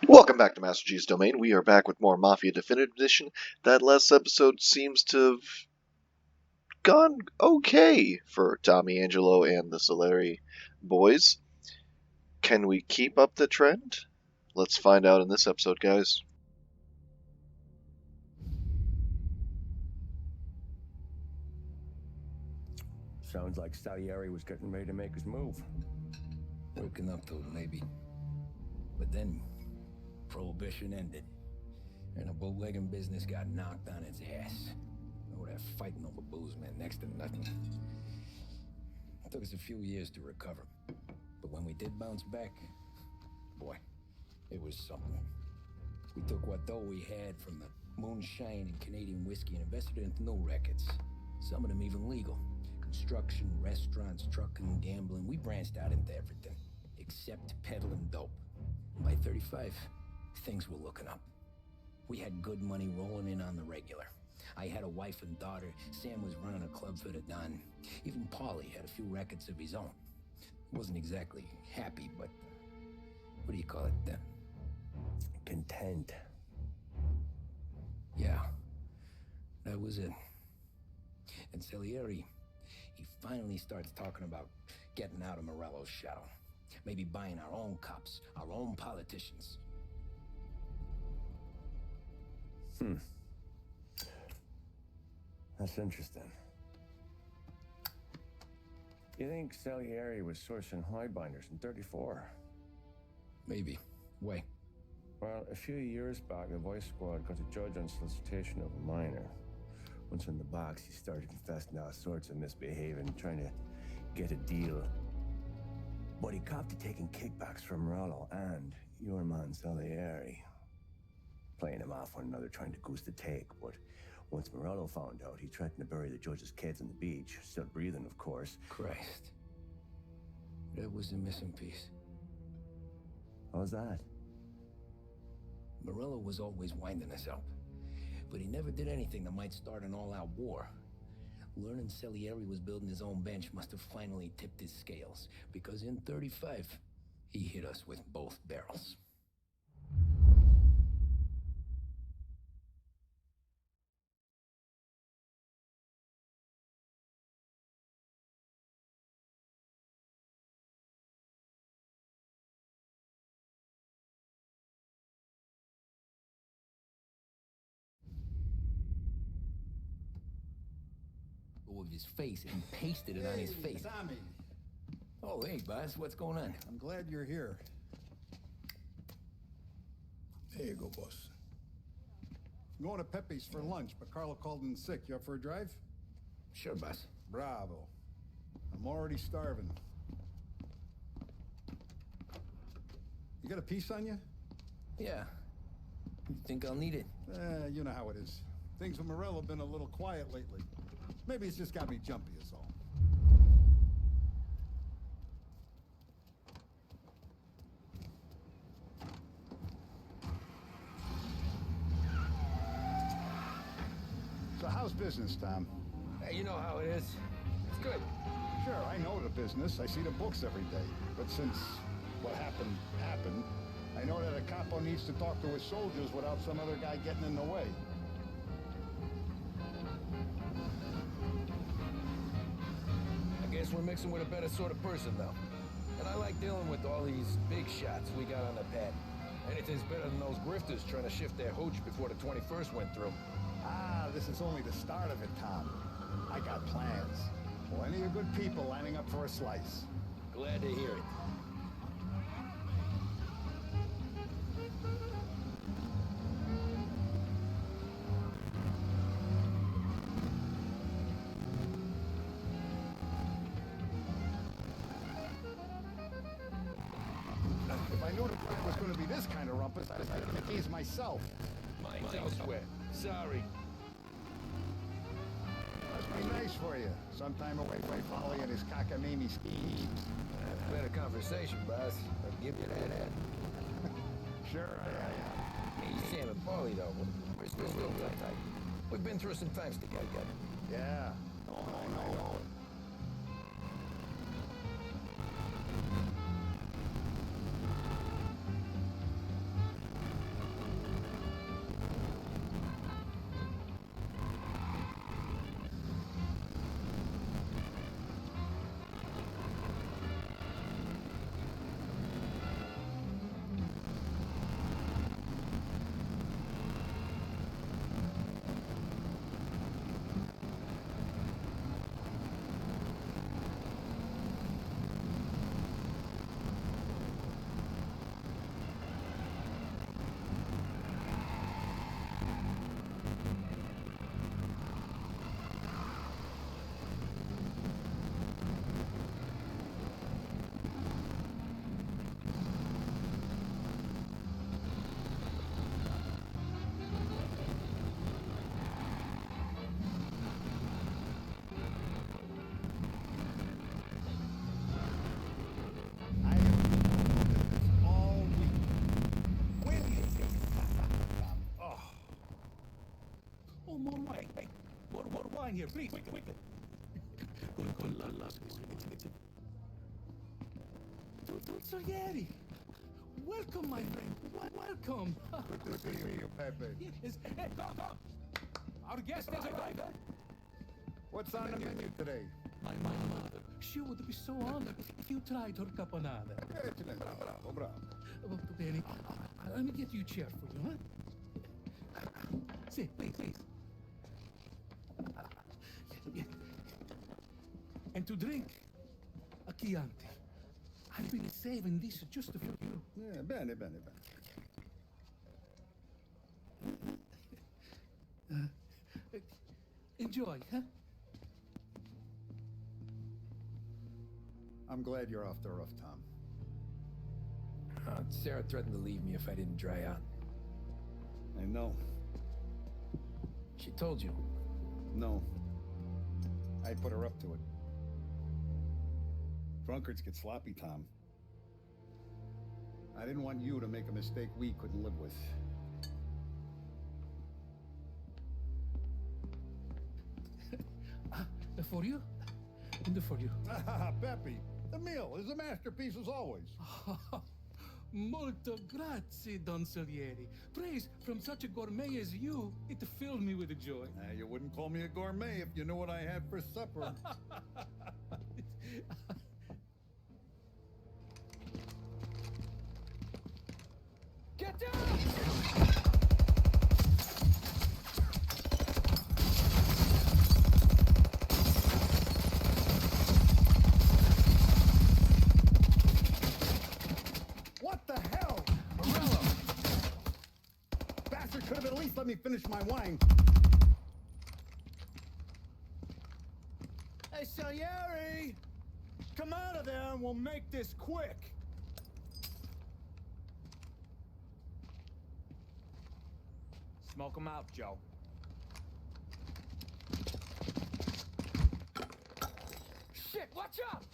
Welcome back to MasterG's Domain. We are back with more Mafia Definitive Edition. That last episode seems to have gone okay for Tommy, Angelo, and the Salieri boys. Can we keep up the trend? Let's find out in this episode, guys. Sounds like Salieri was getting ready to make his move. Working up to it, maybe. But then, Prohibition ended, and the bootlegging business got knocked on its ass. Oh, that fighting over booze meant next to nothing. It took us a few years to recover. But when we did bounce back, boy, it was something. We took what dough we had from the moonshine and Canadian whiskey and invested it into new rackets. Some of them even legal. Construction, restaurants, trucking, gambling. We branched out into everything, except peddling dope. And by 35, things were looking up. We had good money rolling in on the regular. I had a wife and daughter. Sam was running a club for the Don. Even Paulie had a few records of his own. Wasn't exactly happy, but what do you call it then? Content. Yeah, that was it. And Salieri, he finally starts talking about getting out of Morello's shadow. Maybe buying our own cops, our own politicians. That's interesting. You think Salieri was sourcing highbinders in 34? Maybe. Wait. Well, a few years back, the Vice Squad got a judge on solicitation of a minor. Once in the box, he started confessing all sorts of misbehaving, trying to get a deal. But he copped to taking kickbacks from Morello and your man Salieri. Playing him off one another, trying to goose the take, but once Morello found out, he threatened to bury the judge's kids on the beach. Still breathing, of course. Christ. That was the missing piece. How's that? Morello was always winding us up, but he never did anything that might start an all-out war. Learning Salieri was building his own bench must have finally tipped his scales, because in 35, he hit us with both barrels. With his face and pasted it on his face. Tommy, Oh, hey, boss, what's going on? I'm glad you're here. There you go, boss. I'm going to Pepe's for lunch, but Carlo called in sick. You up for a drive? Sure, boss. Bravo. I'm already starving. You got a piece on you? Yeah. You think I'll need it? You know how it is. Things with Morello have been a little quiet lately. Maybe it's just got me jumpy is all. So how's business, Tom? Hey, you know how it is. It's good. Sure, I know the business. I see the books every day. But since what happened, I know that a capo needs to talk to his soldiers without some other guy getting in the way. I guess we're mixing with a better sort of person, though. And I like dealing with all these big shots we got on the pad. Anything's better than those grifters trying to shift their hooch before the 21st went through. Ah, this is only the start of it, Tom. I got plans. Plenty of good people lining up for a slice. Glad to hear it. If I knew the plan was going to be this kind of rumpus, I'd have keys myself. Mine's elsewhere. Sorry. Must be nice for you. Sometime away from Polly and his cockamamie schemes. Better conversation, boss. I'll give you that. Sure, Me, Sam, and Paulie, though, we're still real good. We've been through some times together. yeah. Oh, I know. wine here, please. Quick. Don Salieri. Welcome, my friend. Welcome. Good to see you, Pepe. Yes. Hey, go. Our guest is arrived. What's on the menu today? My mother. She would be so honored if you tried her caponata. Bravo. Bene. Let me get you a chair for you, huh? Sit, please. And to drink, a Chianti. I've been saving this just for you. Yeah, bene. Enjoy, huh? I'm glad you're off the roof, Tom. Sarah threatened to leave me if I didn't dry out. I know. She told you. No. I put her up to it. Drunkards get sloppy, Tom. I didn't want you to make a mistake we couldn't live with. For you? And for you. Pepe, the meal is a masterpiece as always. Molto grazie, Don Salieri. Praise from such a gourmet as you, it filled me with joy. You wouldn't call me a gourmet if you knew what I had for supper. Get down! What the hell? Morello! Bastard could have at least let me finish my wine. Hey, Salieri! Come out of there and we'll make this quick. Smoke 'em out, Joe. Shit, watch out!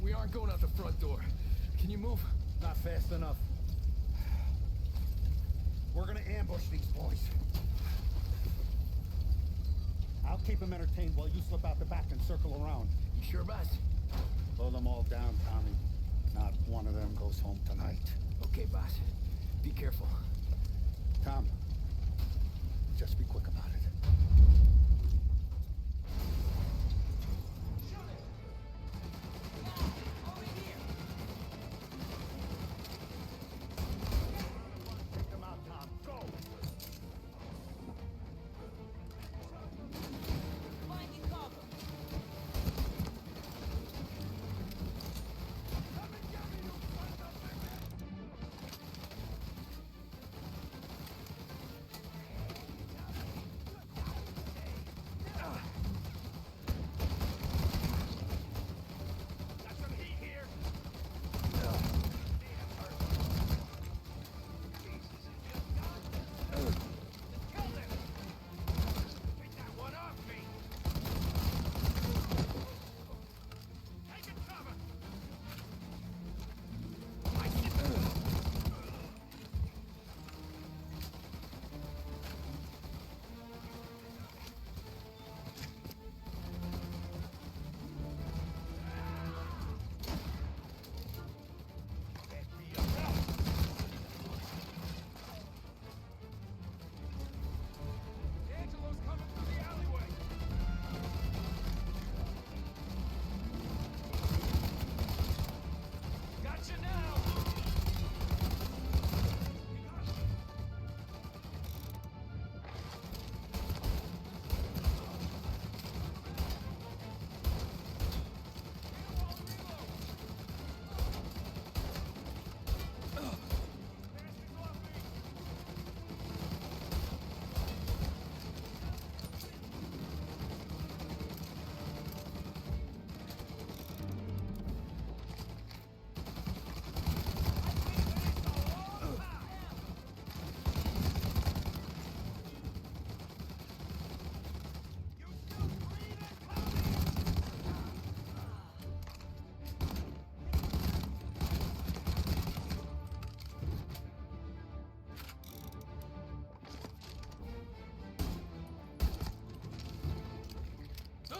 We aren't going out the front door. Can you move? Not fast enough. We're gonna ambush these boys. I'll keep them entertained while you slip out the back and circle around. You sure, boss? Blow them all down, Tommy. Not one of them goes home tonight. Okay, boss. Be careful. Tom, just be quick about it. Take them out, Tom. Go!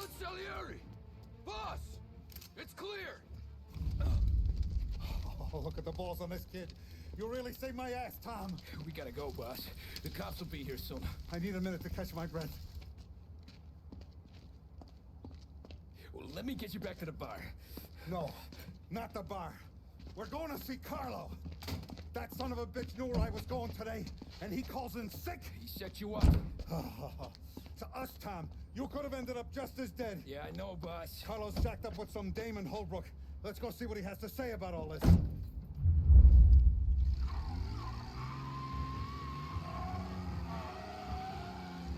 Don Salieri! Boss! It's clear! Oh, look at the balls on this kid. You really saved my ass, Tom. We gotta go, boss. The cops will be here soon. I need a minute to catch my breath. Well, let me get you back to the bar. No, not the bar. We're going to see Carlo. That son of a bitch knew where I was going today, and he calls in sick. He set you up. To us, Tom, you could have ended up just as dead. Yeah, I know, boss. Carlo's jacked up with some dame in Holbrook. Let's go see what he has to say about all this.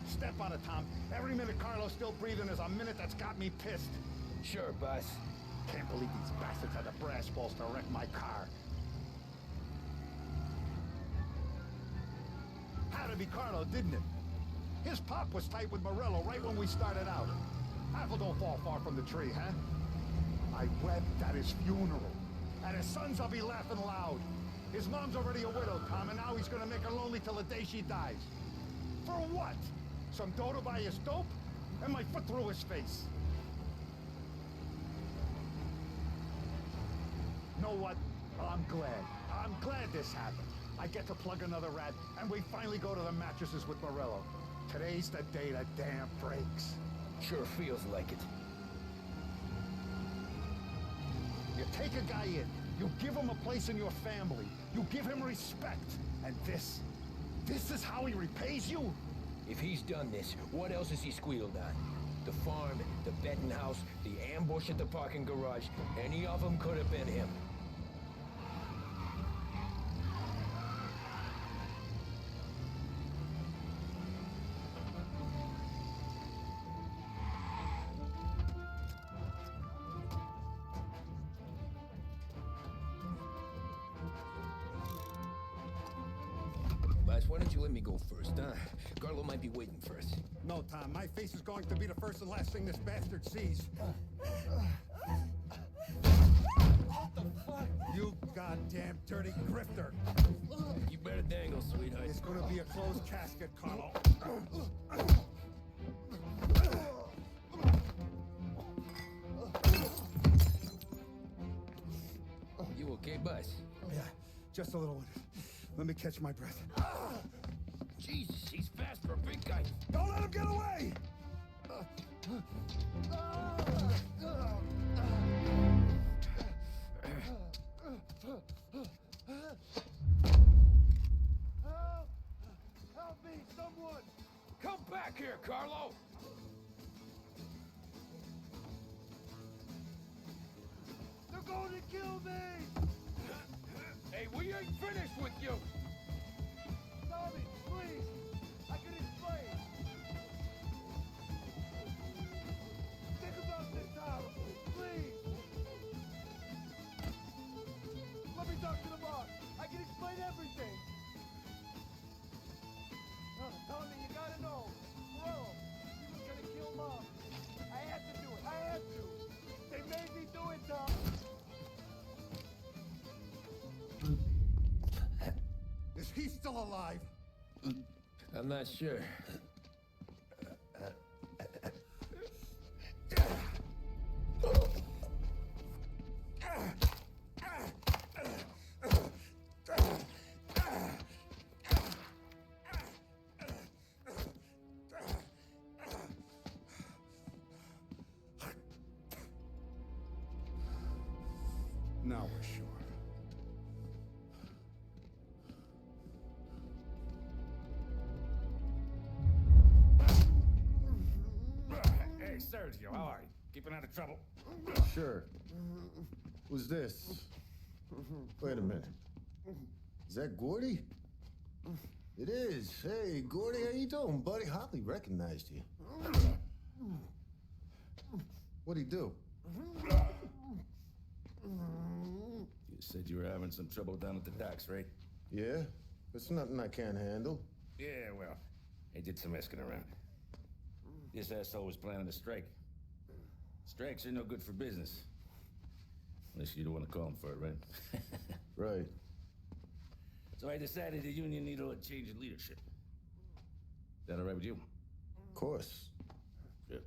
Step on it, Tom. Every minute Carlo's still breathing is a minute that's got me pissed. Sure, boss. Can't believe these bastards had the brass balls to wreck my car. Had to be Carlo, didn't it? His pop was tight with Morello right when we started out. Apple don't fall far from the tree, huh? I wept at his funeral. At his sons, I'll be laughing loud. His mom's already a widow, Tom, and now he's gonna make her lonely till the day she dies. For what? Some dough to buy his dope? And my foot through his face. Know what? I'm glad. I'm glad this happened. I get to plug another rat, and we finally go to the mattresses with Morello. Today's the day the dam breaks. Sure feels like it. You take a guy in, you give him a place in your family, you give him respect, and this is how he repays you? If he's done this, what else has he squealed on? The farm, the betting house, the ambush at the parking garage. Any of them could have been him. Boss, why don't you let me go first, huh? Carlo might be waiting for us. No, Tom, my face is going to be the first and last thing this bastard sees. What the fuck? You goddamn dirty grifter. You better dangle, sweetheart. It's gonna be a closed casket, Carlo. You okay, boss? Yeah, just a little one. Let me catch my breath. Jesus, he's fast for a big guy. Don't let him get away! Help me, someone! Come back here, Carlo! They're going to kill me! Hey, we ain't finished with you! Tommy, please! I can explain! Think about this, Tom! Please! Let me talk to the boss! I can explain everything! Tommy, you gotta know! Bro, he was gonna kill Mom! I had to do it! I had to! They made me do it, Tom! Is he still alive? I'm not sure. Now we're sure. Hey, Sergio, how are you? Keeping out of trouble? Sure. Who's this? Wait a minute. Is that Gordy? It is. Hey, Gordy, how you doing, buddy? Hardly recognized you. What'd he do? You said you were having some trouble down at the docks, right? Yeah? It's nothing I can't handle. Yeah, well, I did some asking around. This asshole was planning a strike. Strikes are no good for business. Unless you don't want to call him for it, right? Right. So I decided the union needed a change in leadership. Is that all right with you? Of course. Good.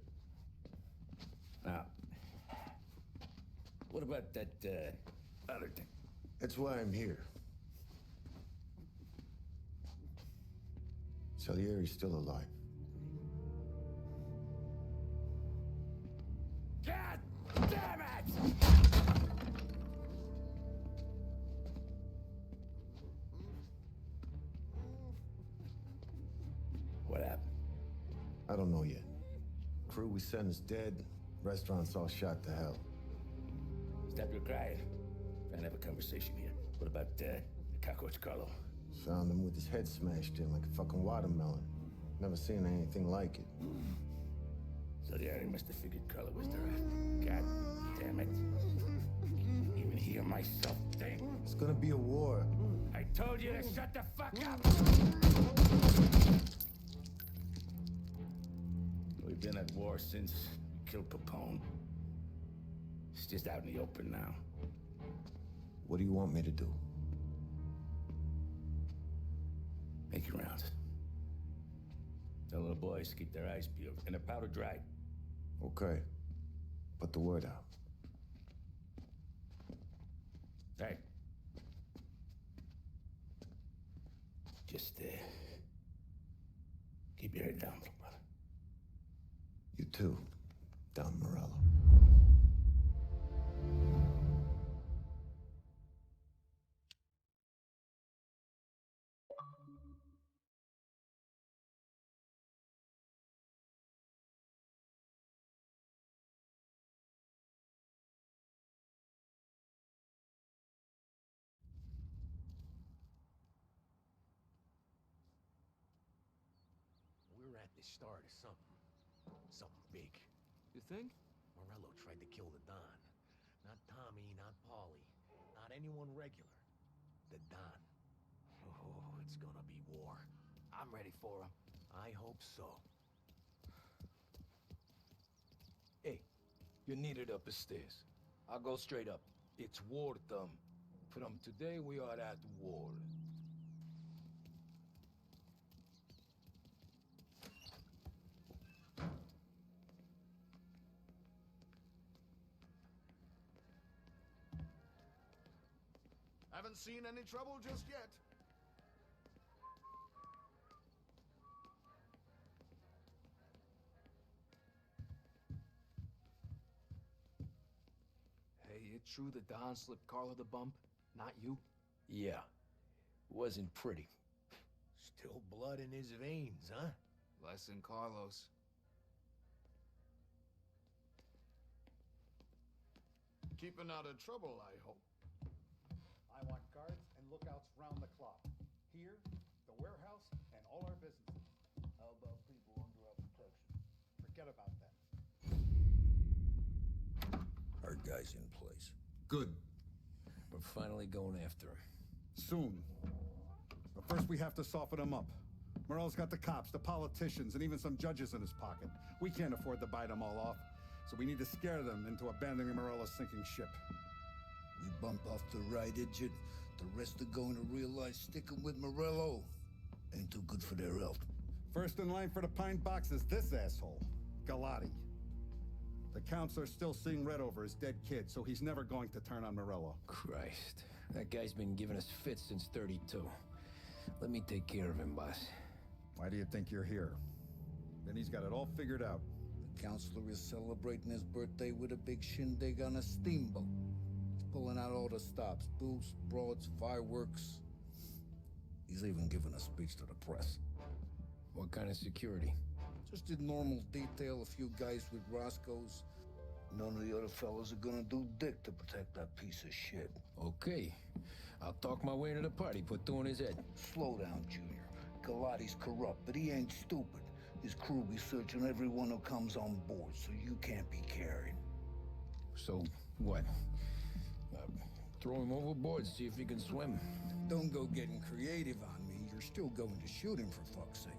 What about that, other thing? That's why I'm here. Salieri's still alive. God damn it! What happened? I don't know yet. Crew we sent is dead. Restaurant's all shot to hell. Stop your crying. Trying to have a conversation here. What about, Cockroach Carlo? Found him with his head smashed in like a fucking watermelon. Never seen anything like it. Salieri must have figured Carlo was the rat. God damn it. Even hear myself think. It's gonna be a war. I told you to shut the fuck up! We've been at war since we killed Capone. It's just out in the open now. What do you want me to do? Make your rounds. Tell the boys to keep their eyes peeled and their powder dry. Okay. Put the word out. Hey. Just, keep your head down, little brother. You too, Don Morello. We're at the start of something. Something big. You think? Morello tried to kill the Don. Not Tommy, not Paulie, not anyone regular. The Don. Oh, it's gonna be war. I'm ready for him. I hope so. Hey, you're needed up the stairs. I'll go straight up. It's war, Thumb. From today, we are at war. Haven't seen any trouble just yet. Hey, it true the Don slipped Carlo the bump? Not you? Yeah. Wasn't pretty. Still blood in his veins, huh? Less than Carlos. Keeping out of trouble, I hope. I want guards and lookouts round the clock. Here, the warehouse, and all our businesses. How about people under our protection? Forget about that. Our guy's in place. Good. We're finally going after him. Soon. But first we have to soften him up. Morello's got the cops, the politicians, and even some judges in his pocket. We can't afford to bite them all off, so we need to scare them into abandoning Morello's sinking ship. We bump off the right idiot, the rest are going to realize sticking with Morello ain't too good for their health. First in line for the pine box is this asshole, Galati. The counts are still seeing red over his dead kid, so he's never going to turn on Morello. Christ. That guy's been giving us fits since 32. Let me take care of him, boss. Why do you think you're here? Then he's got it all figured out. The counselor is celebrating his birthday with a big shindig on a steamboat. He's pulling out all the stops, booze, broads, fireworks. He's even giving a speech to the press. What kind of security? Just did normal detail, a few guys with Roscoe's. None of the other fellas are gonna do dick to protect that piece of shit. Okay. I'll talk my way into the party, put two in his head. Slow down, Junior. Galati's corrupt, but he ain't stupid. His crew be searching everyone who comes on board, so you can't be carried. So, what? Throw him overboard, see if he can swim. Don't go getting creative on me. You're still going to shoot him, for fuck's sake.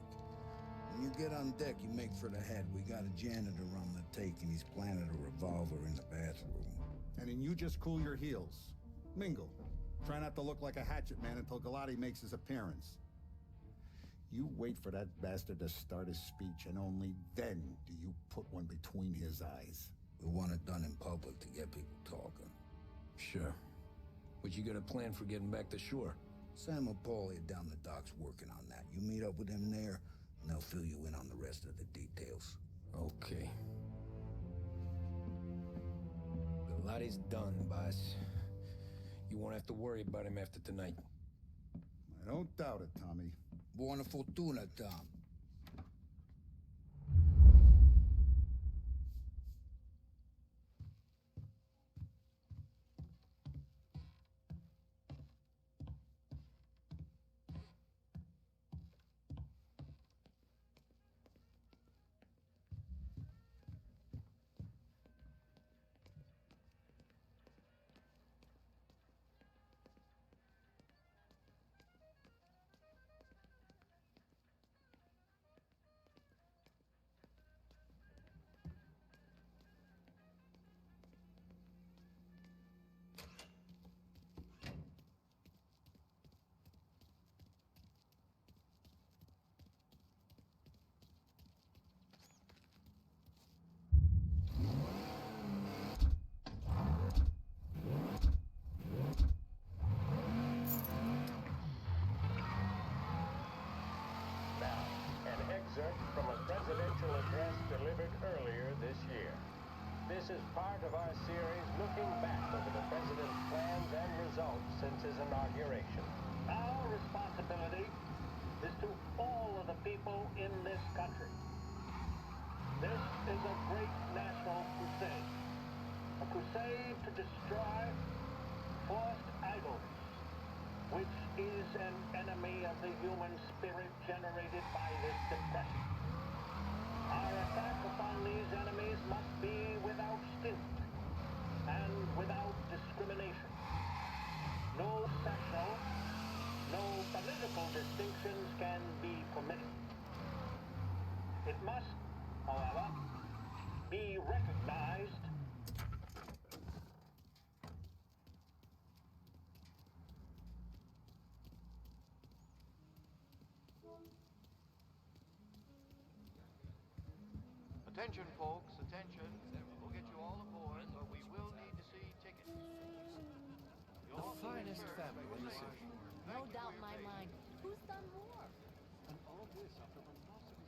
When you get on deck, you make for the head. We got a janitor on the take, and he's planted a revolver in the bathroom. And then you just cool your heels. Mingle. Try not to look like a hatchet man until Galati makes his appearance. You wait for that bastard to start his speech, and only then do you put one between his eyes. We want it done in public to get people talking. Sure. But you got a plan for getting back to shore? Sam and Paulie are down the docks working on that. You meet up with them there, and they'll fill you in on the rest of the details. Okay. Galati's done, boss. You won't have to worry about him after tonight. I don't doubt it, Tommy. Buona fortuna, Tom. From a presidential address delivered earlier this year. This is part of our series looking back over the president's plans and results since his inauguration. Our responsibility is to all of the people in this country. This is a great national crusade. A crusade to destroy forced idleness, which is an enemy of the human spirit generated by this depression. Our attack upon these enemies must be without stint and without discrimination. No sectional, no political distinctions can be permitted. It must, however, be recognized Attention, folks, attention. We'll get you all aboard, but we will need to see tickets. The finest family in the city. No doubt in my mind. Who's done more? And all this after Mafia.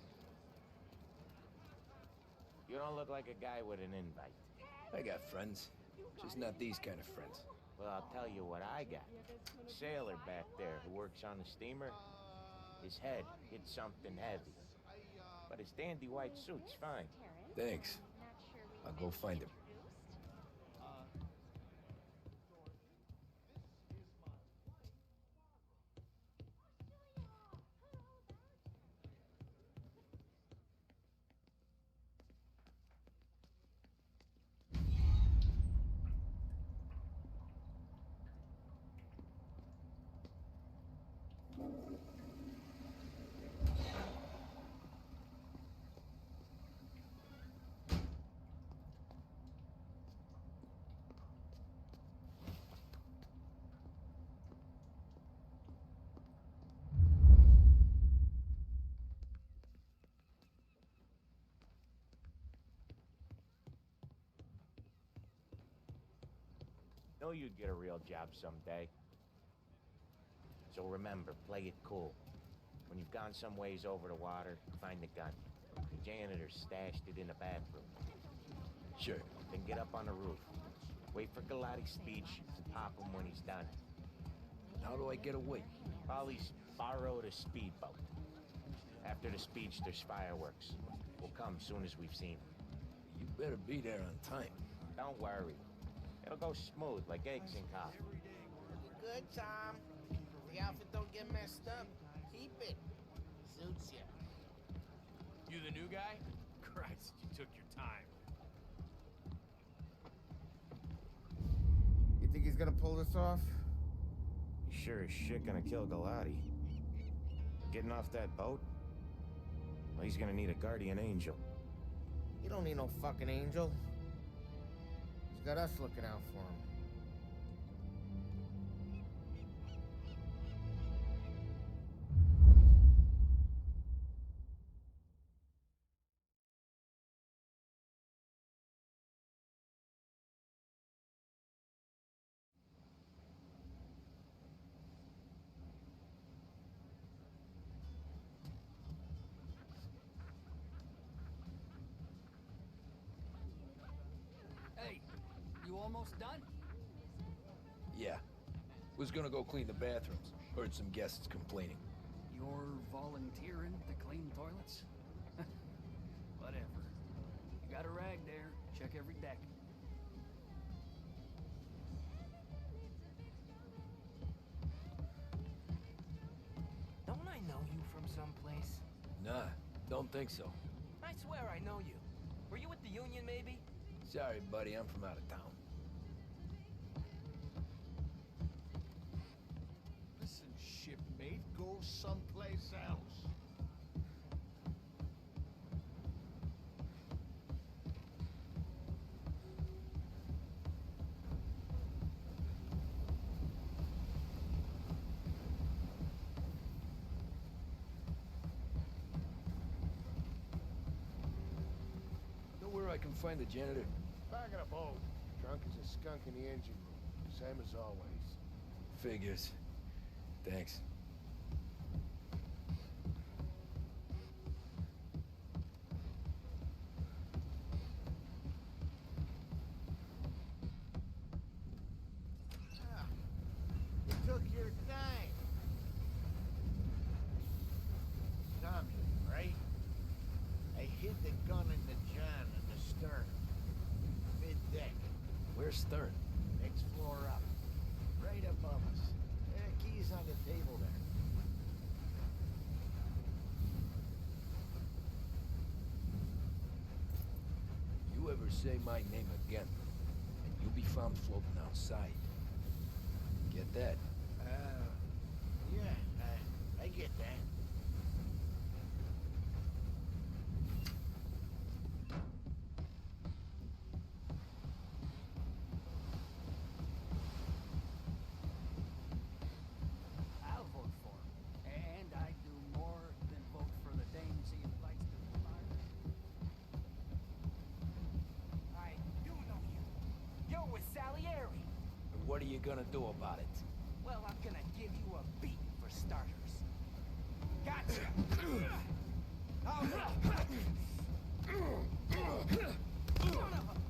You don't look like a guy with an invite. I got friends. Just not these kind of friends. Well, I'll tell you what I got. Sailor back there who works on the steamer. His head hit something heavy. But his dandy white suit's fine. Thanks. I'll go find him. Know you'd get a real job someday. So remember, play it cool. When you've gone some ways over the water, find the gun. The janitor stashed it in the bathroom. Sure. Then get up on the roof. Wait for Galati's speech and pop him when he's done. How do I get away? Polly's borrowed a speedboat. After the speech, there's fireworks. We'll come soon as we've seen him. You better be there on time. Don't worry. It'll go smooth like eggs and coffee. Good, Tom. The outfit don't get messed up. Keep it. Suits you. You the new guy? Christ, you took your time. You think he's gonna pull this off? He's sure as shit gonna kill Galati. Getting off that boat? Well, he's gonna need a guardian angel. You don't need no fucking angel. He's got us looking out for him. almost done? Yeah. Was gonna go clean the bathrooms. Heard some guests complaining. You're volunteering to clean toilets? Whatever. You got a rag there. Check every deck. Don't I know you from someplace? Nah, don't think so. I swear I know you. Were you with the Union, maybe? Sorry, buddy, I'm from out of town. Listen, shipmate, go someplace else. Know where I can find the janitor? Back in a boat. Drunk as a skunk in the engine room. Same as always. Figures. Thanks. You took your time. Tommy, right? I hid the gun in the john in the stern. Mid-deck. Where's Stern? Next floor up. Right above us. Keys on the table there. You ever say my name again, and you'll be found floating outside. Get that? Yeah, I get that. I'll vote for him. And I do more than vote for the dames he invites to the party. I do know you. You're with Salieri. And what are you gonna do about it? Well, I'm gonna give you a beat for starters. Gotcha! Son of a...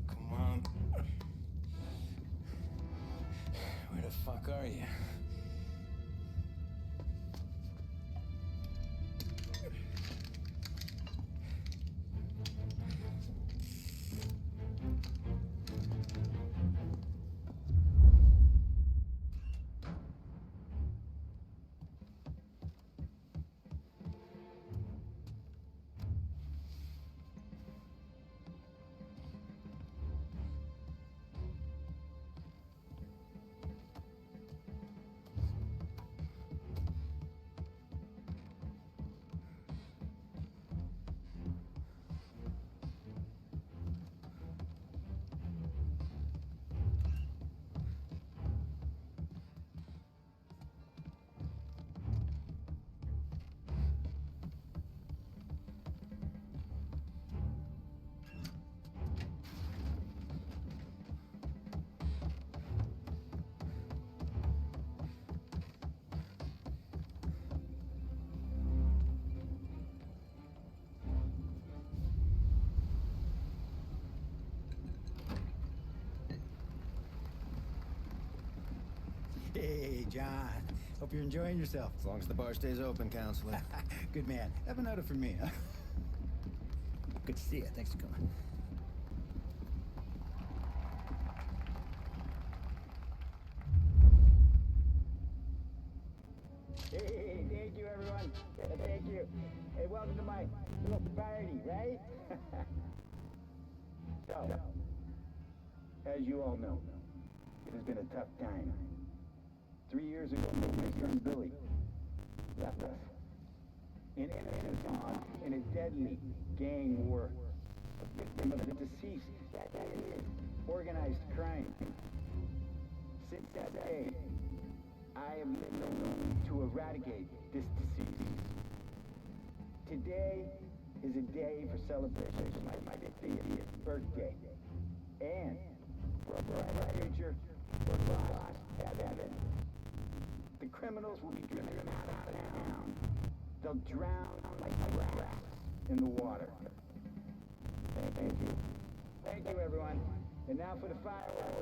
Come on. Where the fuck are you? Hey, John. Hope you're enjoying yourself. As long as the bar stays open, counselor. Good man. Have another for me, huh? Good to see you. Thanks for coming. Hey, thank you, everyone. Thank you. Hey, welcome to my little party, right? So, as you all know, it has been a tough time. 3 years ago, my son Billy left us in a deadly gang war. A victim of the deceased, organized crime. Since that day, I have been known to eradicate this disease. Today is a day for celebration. My 50th birthday. And for a bright future, for lost heaven. The criminals will be driven out of town. They'll drown like rats in the water. Thank you. Thank you, everyone. And now for the fireworks.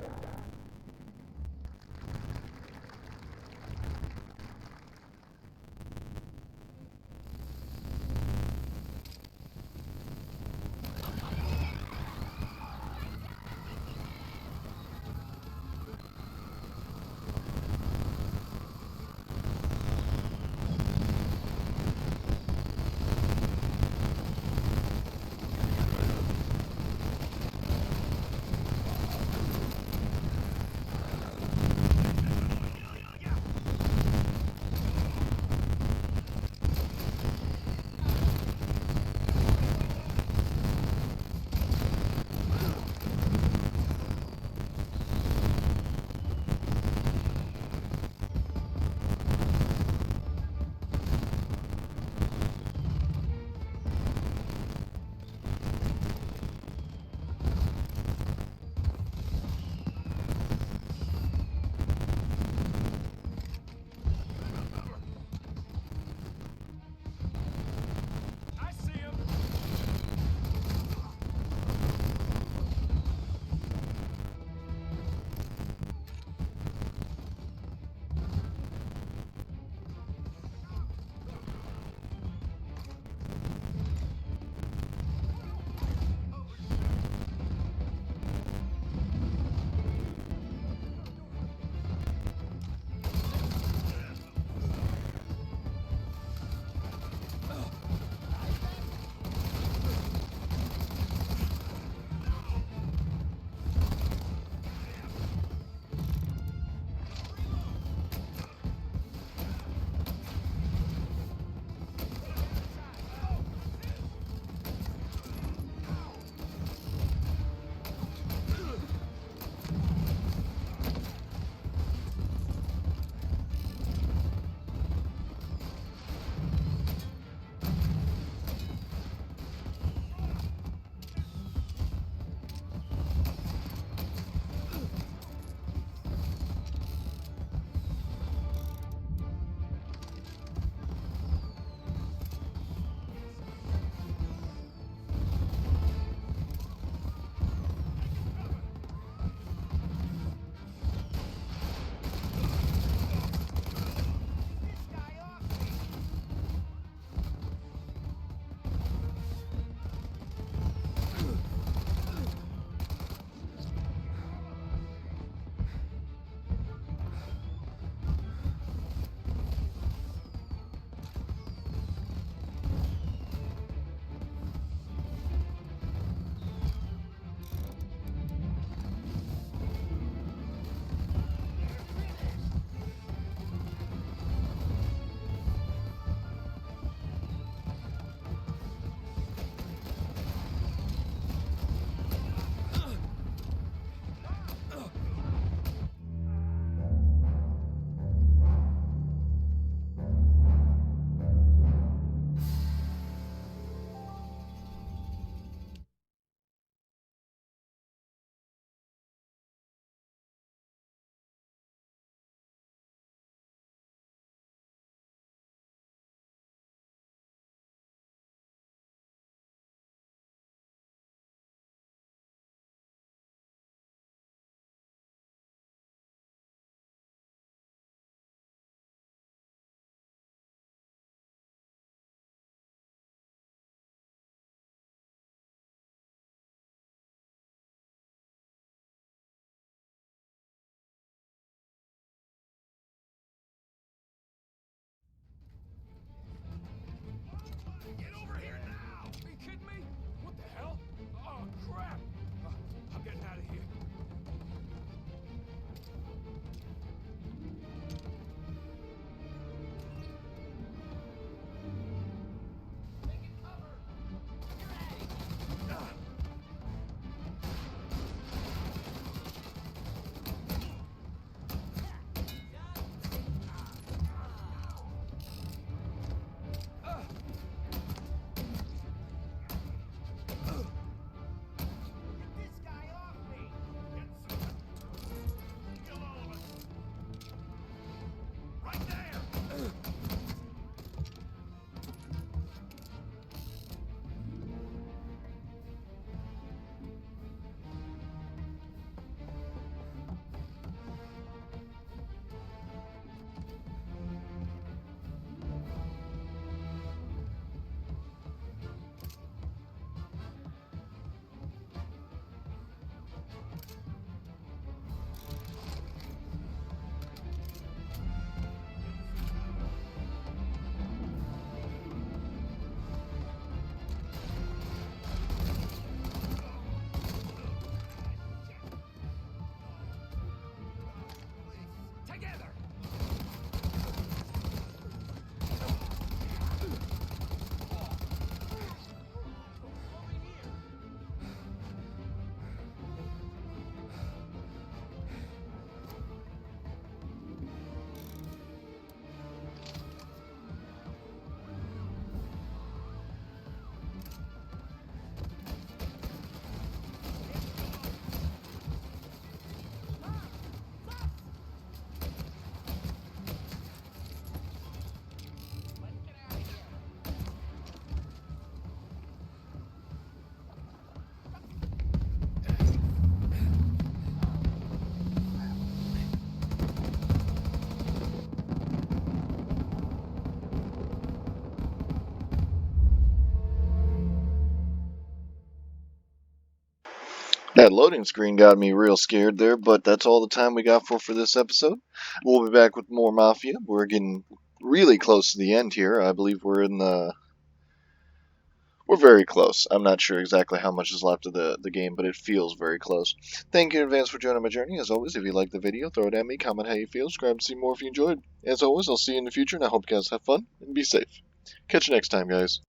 That loading screen got me real scared there, but that's all the time we got for this episode. We'll be back with more Mafia. We're getting really close to the end here. I believe we're very close. I'm not sure exactly how much is left of the game, but it feels very close. Thank you in advance for joining my journey. As always, if you liked the video, throw it at me, comment how you feel, subscribe to see more if you enjoyed. As always, I'll see you in the future, and I hope you guys have fun and be safe. Catch you next time, guys.